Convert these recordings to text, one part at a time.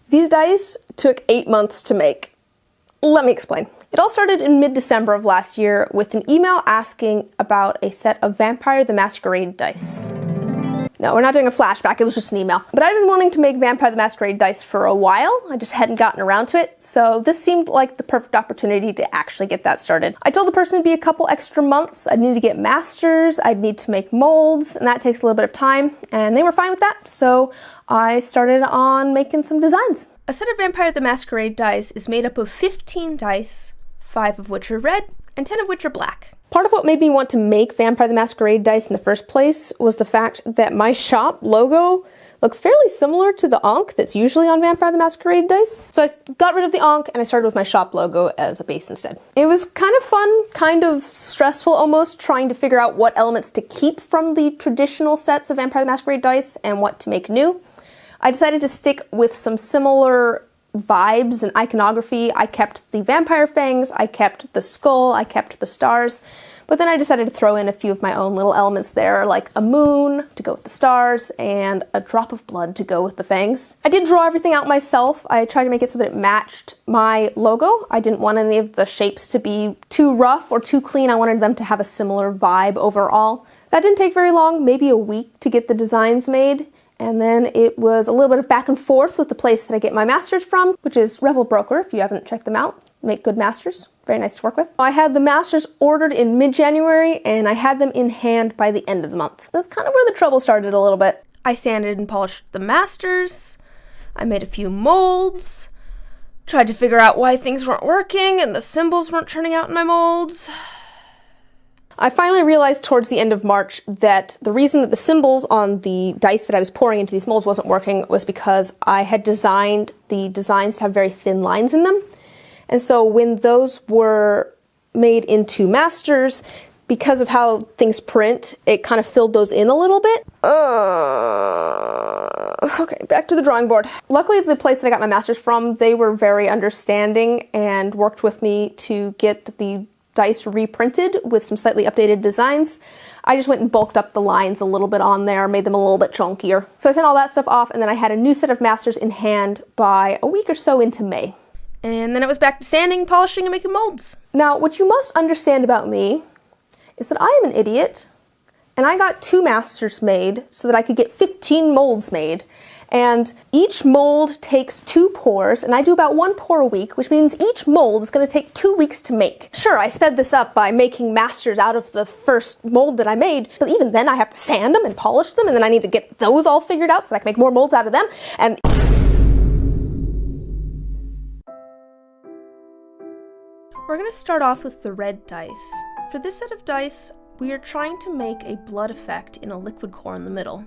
These dice took 8 months to make. Let me explain. It all started in mid-December of last year with an email asking about a set of Vampire the Masquerade dice. No, we're not doing a flashback, it was just an email. But I've been wanting to make Vampire the Masquerade dice for a while, I just hadn't gotten around to it, so this seemed like the perfect opportunity to actually get that started. I told the person it'd be a couple extra months, I'd need to get masters, I'd need to make molds, and that takes a little bit of time, and they were fine with that, so I started on making some designs. A set of Vampire the Masquerade dice is made up of 15 dice, 5 of which are red, and 10 of which are black. Part of what made me want to make Vampire the Masquerade dice in the first place was the fact that my shop logo looks fairly similar to the Ankh that's usually on Vampire the Masquerade dice. So I got rid of the Ankh and I started with my shop logo as a base instead. It was kind of fun, kind of stressful almost, trying to figure out what elements to keep from the traditional sets of Vampire the Masquerade dice and what to make new. I decided to stick with some similar vibes and iconography. I kept the vampire fangs, I kept the skull, I kept the stars, but then I decided to throw in a few of my own little elements there, like a moon to go with the stars and a drop of blood to go with the fangs. I did draw everything out myself. I tried to make it so that it matched my logo. I didn't want any of the shapes to be too rough or too clean. I wanted them to have a similar vibe overall. That didn't take very long, maybe a week to get the designs made. And then it was a little bit of back and forth with the place that I get my masters from, which is Revel Broker, if you haven't checked them out. Make good masters. Very nice to work with. I had the masters ordered in mid-January, and I had them in hand by the end of the month. That's kind of where the trouble started a little bit. I sanded and polished the masters. I made a few molds. Tried to figure out why things weren't working and the symbols weren't turning out in my molds. I finally realized towards the end of March that the reason that the symbols on the dice that I was pouring into these molds wasn't working was because I had designed the designs to have very thin lines in them. And so when those were made into masters, because of how things print, it kind of filled those in a little bit. Okay, back to the drawing board. Luckily, the place that I got my masters from, they were very understanding and worked with me to get the dice reprinted with some slightly updated designs. I just went and bulked up the lines a little bit on there, made them a little bit chunkier. So I sent all that stuff off, and then I had a new set of masters in hand by a week or so into May. And then it was back to sanding, polishing, and making molds. Now, what you must understand about me is that I am an idiot, and I got 2 masters made so that I could get 15 molds made. And each mold takes 2 pours, and I do about 1 pour a week, which means each mold is going to take 2 weeks to make. Sure, I sped this up by making masters out of the first mold that I made, but even then I have to sand them and polish them, and then I need to get those all figured out so that I can make more molds out of them, and we're going to start off with the red dice. For this set of dice, we are trying to make a blood effect in a liquid core in the middle.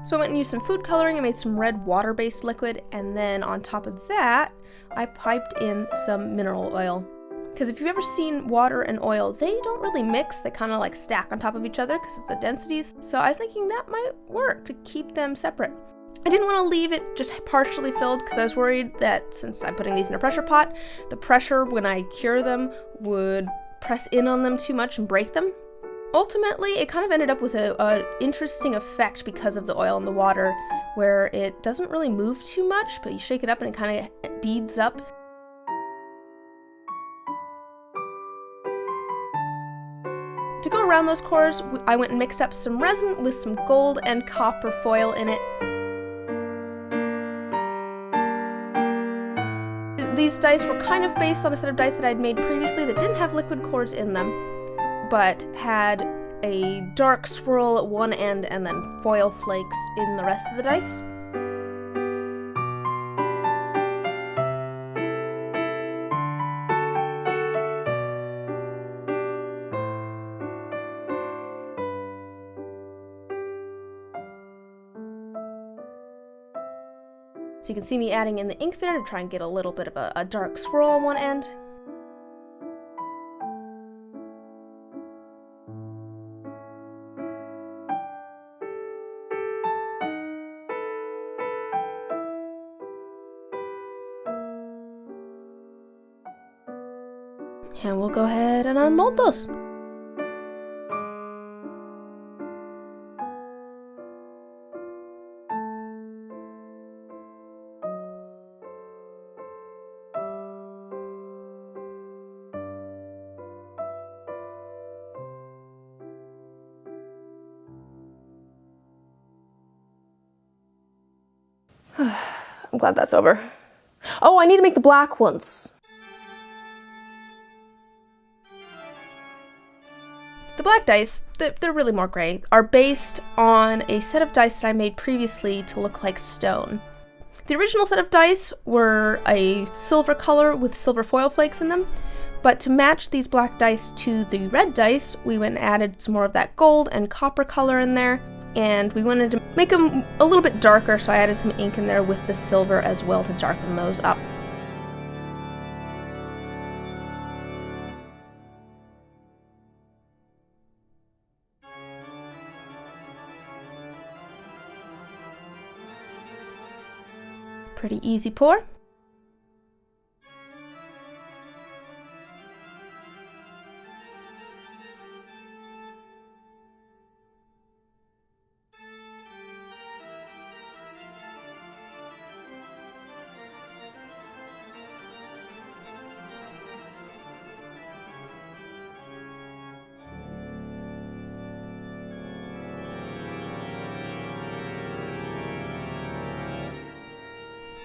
So I went and used some food coloring and made some red water-based liquid, and then on top of that, I piped in some mineral oil. Because if you've ever seen water and oil, they don't really mix, they kind of like stack on top of each other because of the densities. So I was thinking that might work to keep them separate. I didn't want to leave it just partially filled because I was worried that since I'm putting these in a pressure pot, the pressure when I cure them would press in on them too much and break them. Ultimately, it kind of ended up with an interesting effect because of the oil and the water, where it doesn't really move too much, but you shake it up and it kind of beads up. To go around those cores, I went and mixed up some resin with some gold and copper foil in it. These dice were kind of based on a set of dice that I'd made previously that didn't have liquid cores in them, but had a dark swirl at one end and then foil flakes in the rest of the dice. So you can see me adding in the ink there to try and get a little bit of a dark swirl on one end. And we'll go ahead and unmold those. I'm glad that's over. Oh, I need to make the black ones. The black dice, they're really more gray, are based on a set of dice that I made previously to look like stone. The original set of dice were a silver color with silver foil flakes in them, but to match these black dice to the red dice, we went and added some more of that gold and copper color in there. And we wanted to make them a little bit darker, so I added some ink in there with the silver as well to darken those up. Pretty easy pour.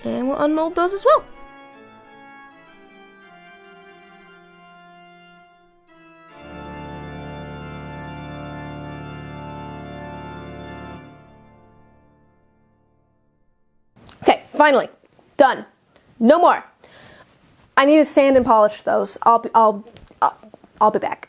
And we'll unmold those as well. Okay, finally, done. No more. I need to sand and polish those. I'll be back.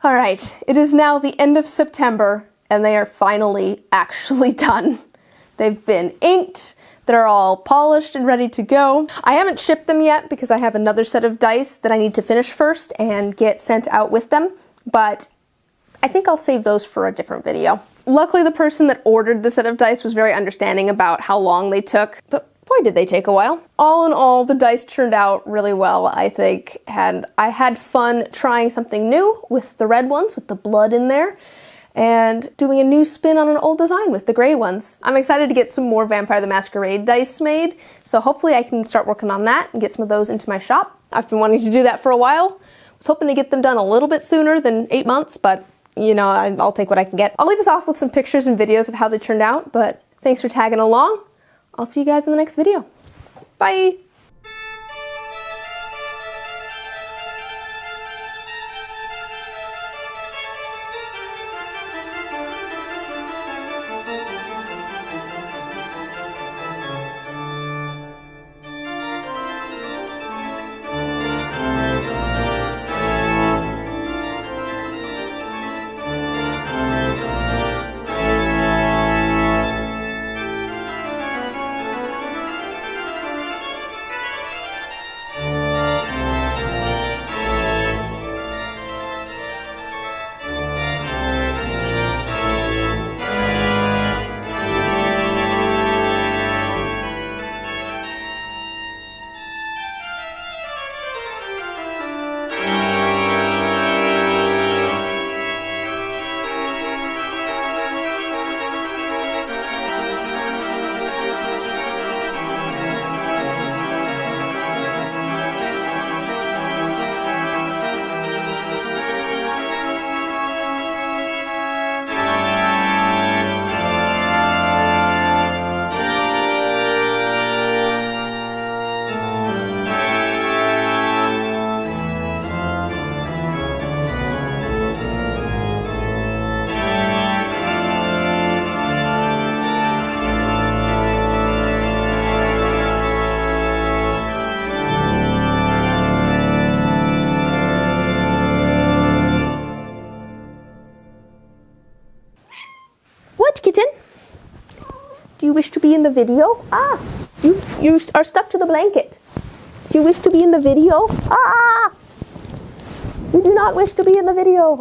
All right, it is now the end of September, and they are finally actually done. They've been inked, they're all polished and ready to go. I haven't shipped them yet because I have another set of dice that I need to finish first and get sent out with them, but I think I'll save those for a different video. Luckily, the person that ordered the set of dice was very understanding about how long they took, but boy, did they take a while. All in all, the dice turned out really well, I think, and I had fun trying something new with the red ones, with the blood in there, and doing a new spin on an old design with the gray ones. I'm excited to get some more Vampire the Masquerade dice made, so hopefully I can start working on that and get some of those into my shop. I've been wanting to do that for a while. I was hoping to get them done a little bit sooner than 8 months, but you know, I'll take what I can get. I'll leave us off with some pictures and videos of how they turned out, but thanks for tagging along. I'll see you guys in the next video. Bye! kitten? Do you wish to be in the video? Ah, you are stuck to the blanket. Do you wish to be in the video? Ah! You do not wish to be in the video.